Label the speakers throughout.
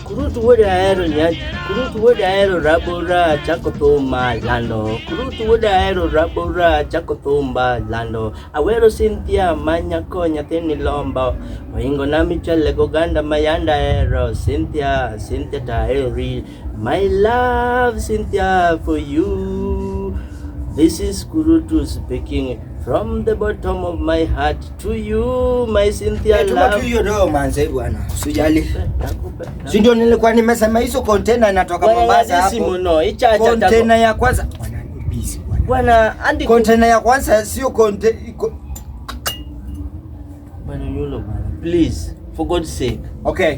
Speaker 1: Kurutu woda aero nyaj, kurutu woda aero rabora chako thumba lando, kurutu woda aero rabora chako thumba lando, awero Cynthia manyako nyathini lombo, oingo nami chale goganda mayanda aero, Cynthia taeri, my love Cynthia for you. This is Kurutu speaking from the bottom of my heart to you, my Cynthia love.
Speaker 2: Tuma hiyo ndio manze bwana. Usijali. Si ndio nilikuwa nimesema hizo container inatoka Mombasa hapo. Container ya kwanza. Bwana ni busy bwana. Bwana andi container ya kwanza sio container.
Speaker 1: Bwana yulo bwana. Please, for God's sake.
Speaker 2: Okay.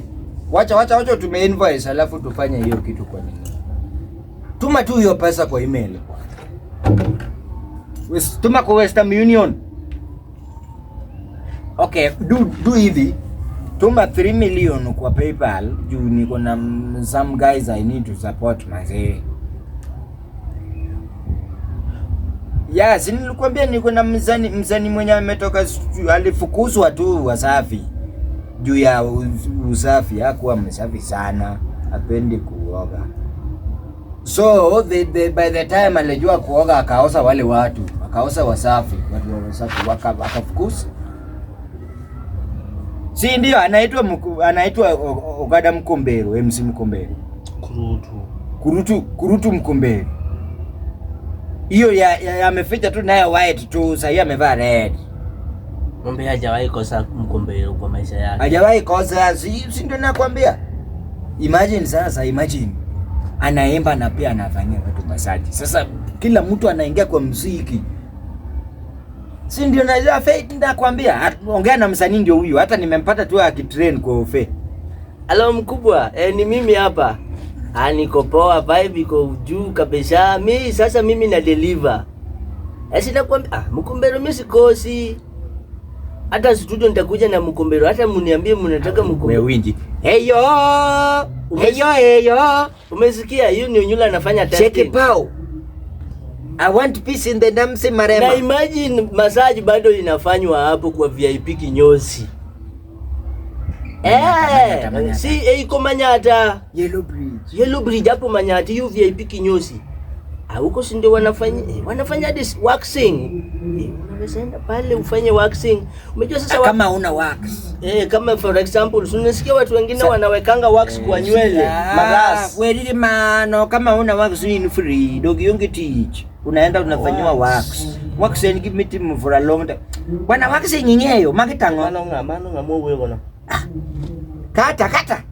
Speaker 2: Wacha tume invoice alafu tufanye hiyo kitu kwa nini. Tuma tu hiyo pesa kwa email. Tuma kwa Western Union. Okay, do hivi. Tuma 3 million kwa PayPal juu niko na some guys I need to support mazee. Yes, nilikwambia niko na mzani mwenye ametoka alifukuzwa tu Wasafi. Juu ya usafi hakuwa msafi sana, hapendi kuoga. So by the time alijua kuoga akaosa wale watu, akaosa Wasafi, watu wa Wasafi wakafukuza. Si ndio anaitwa Ogada Mkombero, MC Mkombero. Kurutu Mkombero. Hiyo ya ameficha tu nayo white tu, sasa amevaa red.
Speaker 1: Ngombe hajawahi kosa Mkombero kwa maisha yake.
Speaker 2: Hajawahi kosa, si ndio nakwambia. Imagine anaimba na pia anafanyia watu masaji. Sasa kila mtu anaingia kwa muziki. Si ndio na Faith ndakwambia. Ongea na msanii ndio huyu. Hata nimempata tu akitrain kwa Faith.
Speaker 1: Hello mkubwa, ni mimi hapa. Niko poa, vibe iko juu kabisa. Mimi na deliver. Sitakwambia Mkombero mimi sikosi. Hata studio nitakuja na Mkombero. Hata mniambie mnataka Mkombero.
Speaker 2: Wewe wingi.
Speaker 1: Heyo. Umesikia hiyo ni Onyula anafanya testing.
Speaker 2: Check it out. I want peace in the damn marema.
Speaker 1: Na imagine massage bado inafanywa hapo kwa VIP kinyozi. Si iko Manyata. Yellow Bridge hapo Manyata hiyo VIP kinyozi. Huko si ndio wanafanya this waxing. Unaweza pale ufanye waxing. Umejua sasa
Speaker 2: kama una wax.
Speaker 1: Kama for example, unasikia watu wengine wanawekanga wax kwa nywele, maras.
Speaker 2: Wewe mano kama una wax ni free. Dogi yonge teach. Unaenda unafanywa wax. Wax ni kimiti for a long time. Bwana wax nyinyeyo makitango.
Speaker 1: Mano mo wewe bwana.
Speaker 2: Kata.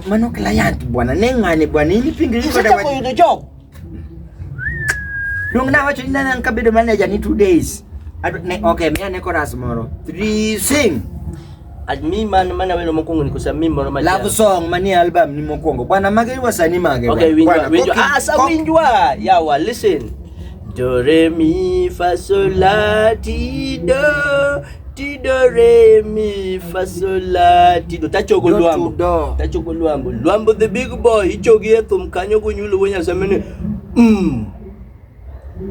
Speaker 2: Mano client bwana nengane bwana ili pingiriko
Speaker 1: da kwa the job.
Speaker 2: Nung na wacho ina nkabedo manager ni 2 days. Okay, mimi niko rasmoro. 3 sing.
Speaker 1: Admi mana weno mokongo niko sa mimi moro
Speaker 2: love song mani album ni mokongo. Bwana mage wasanii mage.
Speaker 1: Okay, winjwa. Sa winjwa. Yawa, listen. Do re mi fa sol la ti do re mi fa sol la ti do. Tachogo luambo. Luambo the big boy. Ichogie thum kanyo kunyulu wenya samene.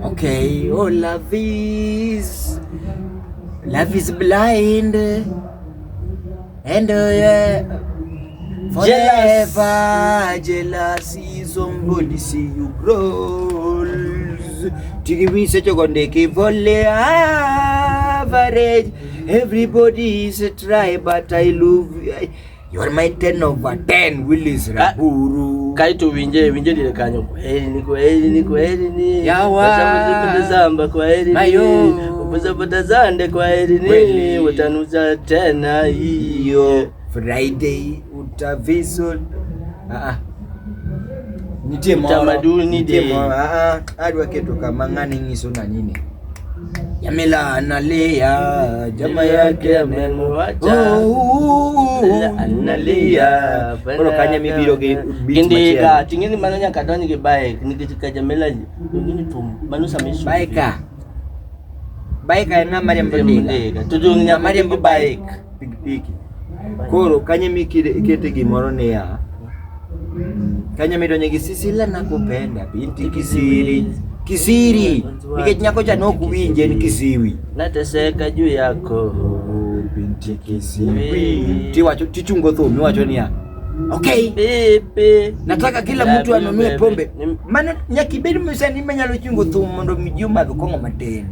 Speaker 2: Okay, oh love is blind and forever jealousy somebody see you grows tiki secho kondeke vole average everybody is a try but I love you are my 10 over 10 Willis Raburu
Speaker 1: kaito winje dile kanyo kweli ni
Speaker 2: yawa
Speaker 1: wasafi zamba kweli
Speaker 2: mayo
Speaker 1: upata zande kweli ni utanuza tena hiyo
Speaker 2: Friday utaviso nitie
Speaker 1: tamaduni de
Speaker 2: adwa keto kama ngani ngiso na nini Yamela analia jama yake amemwacha analia bora kanya mibiro
Speaker 1: gendeka tingeni mananya kadoni ke bike nikitika Jamela ngini tum manusa mesu
Speaker 2: baika na Mariam Bodega
Speaker 1: tudunya Mariam bike
Speaker 2: pikipiki koro kanya mikete gimoro ne ya kanya midonye gisisila nakupenda binti kisiri nikijnyako cha noku winje ni kisiwi
Speaker 1: nateseka juu yako
Speaker 2: binti Tiwacho tichungo thumi wacho niya. Okay.
Speaker 1: Pepe.
Speaker 2: Nataka kila mtu anunue pombe. Maana nyakibedi msanii manyalo chungo thumi mondo mijuma kongo mateni.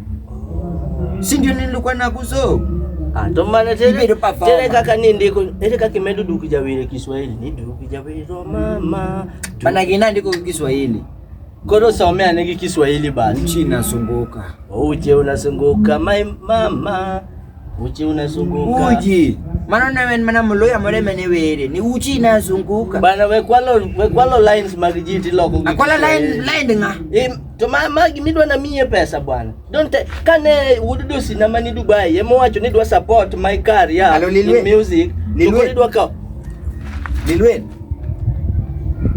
Speaker 2: Si ndio nilikuwa nakuzo.
Speaker 1: To mana tere kaka nindiko ere kaka imedo duku jawire Kiswahili ni duku jawire mama.
Speaker 2: Bana gina ndiko Kiswahili.
Speaker 1: Koro somea niki Kiswahili basi.
Speaker 2: Uchi nasunguka.
Speaker 1: Uchi unasunguka my mama. Uchi unasunguka.
Speaker 2: Uji. Mana mloya moreme ni were. Ni uchi nasunguka.
Speaker 1: Bana we kwalo lines magijiti loko.
Speaker 2: Akwala line nga.
Speaker 1: To magi midwa na miye pesa bwana. Don't kane wududu sinama ni Dubai. Yemo wacho nidwa support my career in music. Nidwa ka.
Speaker 2: Lilwen.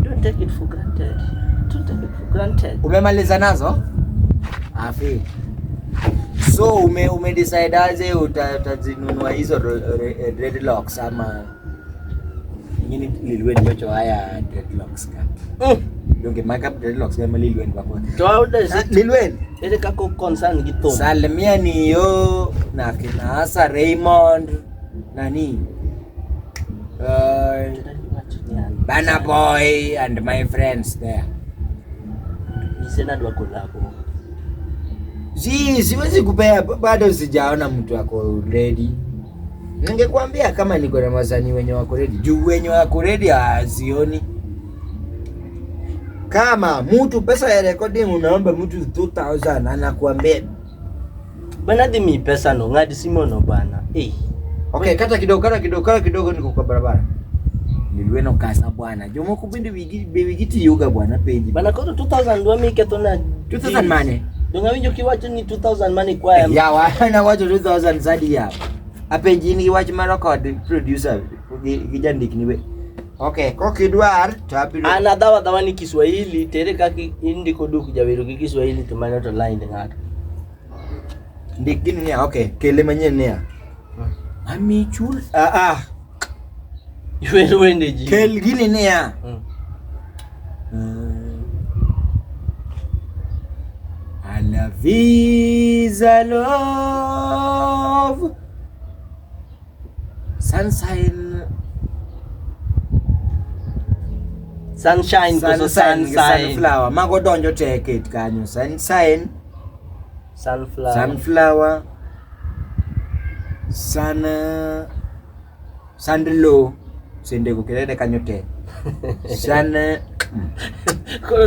Speaker 1: Don't take it for granted. Granted.
Speaker 2: Umemaliza nazo? Afi. So ume decide aje utazinunua hizo dreadlocks ama nyingine Lilwen yocho haya dreadlocks ka. Donge makeup dreadlocks kama Lilwen wako.
Speaker 1: To how does it
Speaker 2: Lilwen?
Speaker 1: Ile kako concern gitu.
Speaker 2: Salimia ni yo na kina Asa Raymond nani? Bana Boy and my friends there.
Speaker 1: Sina dua kolabo.
Speaker 2: Siwezi kupea bado sijaona mtu ako ready. Ningekuambia kama niko na wasanii wenye wako ready. Juu wenye wako ready hazioni. Kama mtu pesa ya recording unaomba mtu 2000 anakuambia
Speaker 1: bana dimi pesa no ngadi simono bana.
Speaker 2: Okay, kata kidogo niko kwa barabara. Nilweno kasa bwana. Jomo kubindi wigiti yoga bwana page.
Speaker 1: Bana koto 2000 ndo mike tona
Speaker 2: 2000 mane.
Speaker 1: Donga winjo kiwacho ni 2000 mane kwa ya.
Speaker 2: Ya wana wacho 2000 zadi ya. Apenji ni wacho ma record producer gijandiki niwe. Okay, ko kidwar tapi
Speaker 1: ana dawa ni Kiswahili tere kaki indiko duku jawiro Kiswahili to mane to line ngato.
Speaker 2: Ndikini ni okay, kele manyene ni. Ami chul
Speaker 1: Iwe wende ji.
Speaker 2: Kel gini ni ya. I love is a love. Sunshine. Sunflower. Mago donjo take it kanyo. Sunshine. Sunflower. Sandlo. Sende kukelele kanyo te. Sana.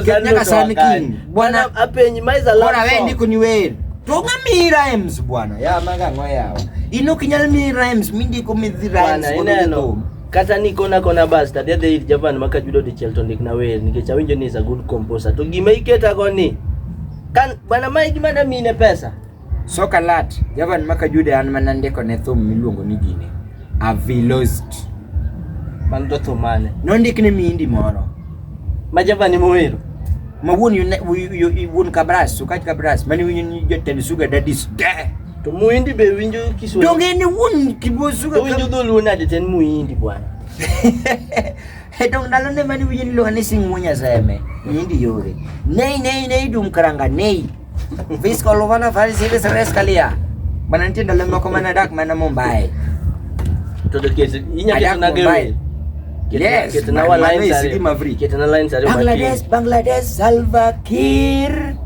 Speaker 2: Kenya sana king. Bwana
Speaker 1: apenyi maiza la.
Speaker 2: Bwana wewe ndiko ni wewe. Tonga mi rhymes bwana. Ya maga ngoya. Ino kinyal mi rhymes mindi ko mi rhymes
Speaker 1: kono. Kata niko na kona basta the other Japan makajudo de Chelton dik na wewe nikecha winjo ni is a good composer. To gima iketa goni. Kan bwana mai gima da mine pesa.
Speaker 2: Soka lat. Japan makajude an manande ko ne thum miluongo ni gine. Have lost.
Speaker 1: Mando to mane.
Speaker 2: Nondik ne mindi moro.
Speaker 1: Majava ni muhiru.
Speaker 2: Mawun yun kabras, sukat kabras. Mani yun joten sugar dadis.
Speaker 1: To muhindi be winjo Kiswahili.
Speaker 2: Donge ni wun kibo sugar.
Speaker 1: To winjo do luna de ten muhindi bwana.
Speaker 2: Dong dalon ne mani yun lo ani sing munya seme. Hindi yore. Nei dum karanga nei. Vis kolovana fari sile seres kalia. Mananti dalam ko manadak mana Mumbai.
Speaker 1: To the case inya ke na gewe.
Speaker 2: Yes,
Speaker 1: kita na line
Speaker 2: sari mavri.
Speaker 1: Kita na line sari
Speaker 2: Bangladesh Salva Kiir.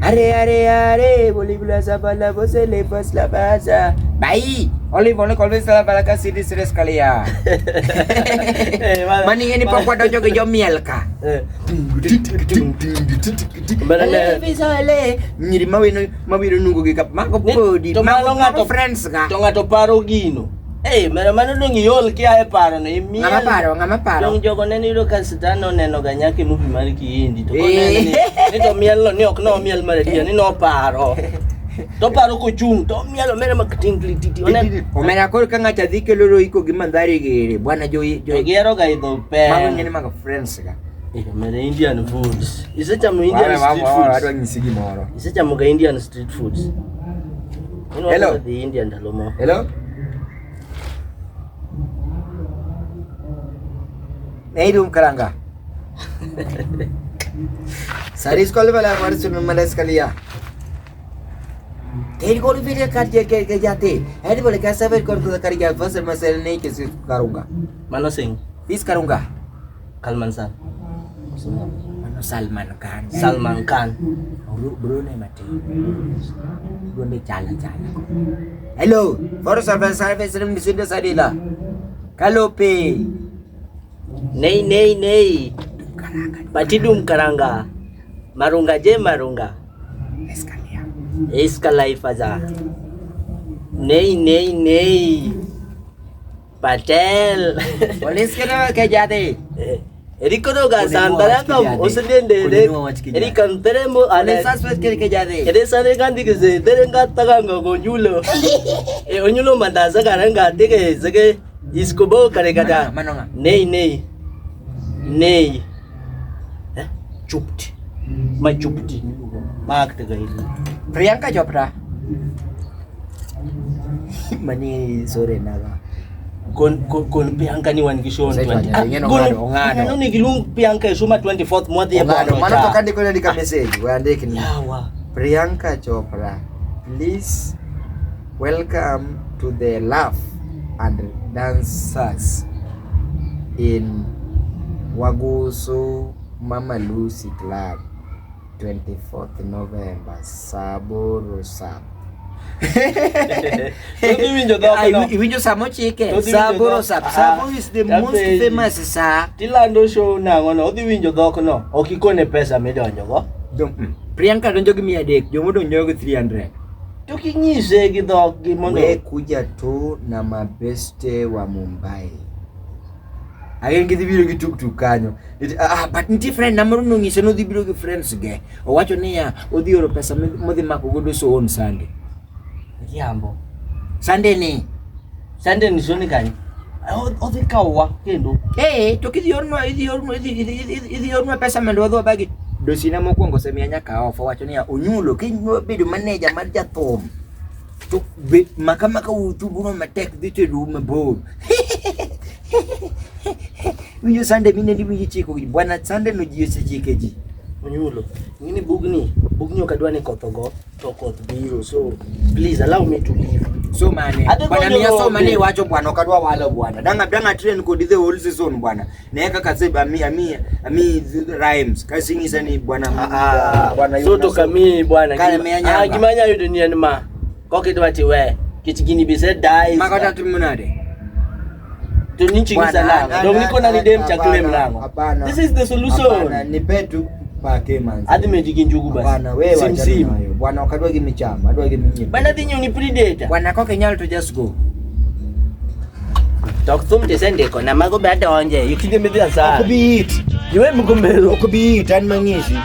Speaker 2: Are boleh sabala bosele bos la basa. Bai, boleh kalau salah balaka sidi seres kali ya. Mani ini pokok dojo ke jomiel ka.
Speaker 1: Barana
Speaker 2: visale. Nyiri mawino nunggu ke kap mako podi.
Speaker 1: Tomalonga to
Speaker 2: friends ka.
Speaker 1: Tonga to paro gino. Mera mano nungi yol kia paro no imi.
Speaker 2: Ngama paro.
Speaker 1: Dong jogo neni ro kasitano neno ganyaki movie mari ki indi to neni. Ni to miel lo ni ok no miel mari dia ni no paro. To paro ko chung to miel mera marketing titi onen.
Speaker 2: O mera ko kanga chadhi ke loro iko gimandari gere. Bwana jo
Speaker 1: gero ga ido pe.
Speaker 2: Mago nyene mago friends ka.
Speaker 1: Mera Indian foods. Isa chamu Indian street foods.
Speaker 2: Ado nyisigi moro.
Speaker 1: Isa chamu ga Indian street foods.
Speaker 2: Hello.
Speaker 1: The Indian dalomo.
Speaker 2: Hello. Neidum karanga. Saris kol bala mar sunu malas kaliya. Kaya ko vile kati ke jate. Hadi boleh kasar kon tu kari ke pasal masal nei ke karunga.
Speaker 1: Mana sing?
Speaker 2: Fis karunga.
Speaker 1: Kalmansan.
Speaker 2: Mano Salman Khan.
Speaker 1: Salman Khan.
Speaker 2: Bro ne mati. Bro ne chala. Hello. For service di sini sadila. Kalope.
Speaker 1: Nei. Patidum karanga. Marunga je marunga. Eskalai faza. Nei. Patel.
Speaker 2: Polis kena ke jate.
Speaker 1: Erikono ga santara kam usdende de. Erikan teremo ale
Speaker 2: suspect ke jate.
Speaker 1: Ede sare kandi ke se derenga tagang go nyulo. Onyulo mandaza karanga tege zege iskobo kare gada.
Speaker 2: Manonga.
Speaker 1: Nei. Chupti. Ma chupti. Mak tega itu.
Speaker 2: Priyanka Chopra. Mani sore naga.
Speaker 1: Kon Priyanka ni wan gishon 20. Ngano ni gilung Priyanka suma 24th month ya
Speaker 2: bwana. Mana toka ndiko ndika message. Waandike ni.
Speaker 1: Yawa.
Speaker 2: Priyanka Chopra. Please welcome to the Laugh and Dancers in Wagusu Mama Lucy Club. 24th November, Saburo Sab. Iwinjo samo chike. Saburo Sab. Saburo is the most famous sa.
Speaker 1: Tilando show na ngono odhi winjo dhok no. Okikone pesa midonjo go.
Speaker 2: Priyanka donjo gi 300, jomo donjo gi 300.
Speaker 1: To kinyise gi dhok gi mondo
Speaker 2: we kuja tu na mabeste wa Mumbai. Agengi dhibiro gi tuk kanyo. But nti friend namoro no ngise no dhibiro gi friends ge. Owacho niya odhi oro pesa modhi mako godo so on Sunday.
Speaker 1: Kiambo.
Speaker 2: Sunday ni
Speaker 1: soni kanyo. Odhi kawa kendo.
Speaker 2: To idhi orno pesa mendo odho bagi. Dosina mokwongo semia nyaka ofa wacho niya onyulo kinyo bedo manager mar jathum. To makamaka utubuno matek dhi tedu mabor. Winjo Sunday mine ndi winjo chiko bwana Sunday no ji chike ji.
Speaker 1: Onyulo. Ngini bugni okadwa ni kothogo to koth biro, so please allow me to leave.
Speaker 2: So mane bwana miya so mane wacho bwana okadwa walo bwana. Danga train kod the whole season bwana. Neka kaseba ami rhymes kasingisa ni bwana
Speaker 1: bwana so to kami bwana. Gimanya yudo ni anma. Kokidwa tiwe. Kichigini bise dai.
Speaker 2: Makota tumunade.
Speaker 1: Tuninchingisa lango. Domiko na nidem cha claim lango. This is the solution.
Speaker 2: Hapana nipetu pake manzi.
Speaker 1: Adi mejiki njugu basi.
Speaker 2: Bwana wewe wacha nayo. Bwana wakadwa gimichama, adwa giminyi.
Speaker 1: Bwana dhinyo ni predator.
Speaker 2: Bwana koke nyalo to just go.
Speaker 1: Tok thum tesende kona mago bada onje. Yukide medya sa.
Speaker 2: Okubit.
Speaker 1: Iwe mgumbelo.
Speaker 2: Okubit an mangisi.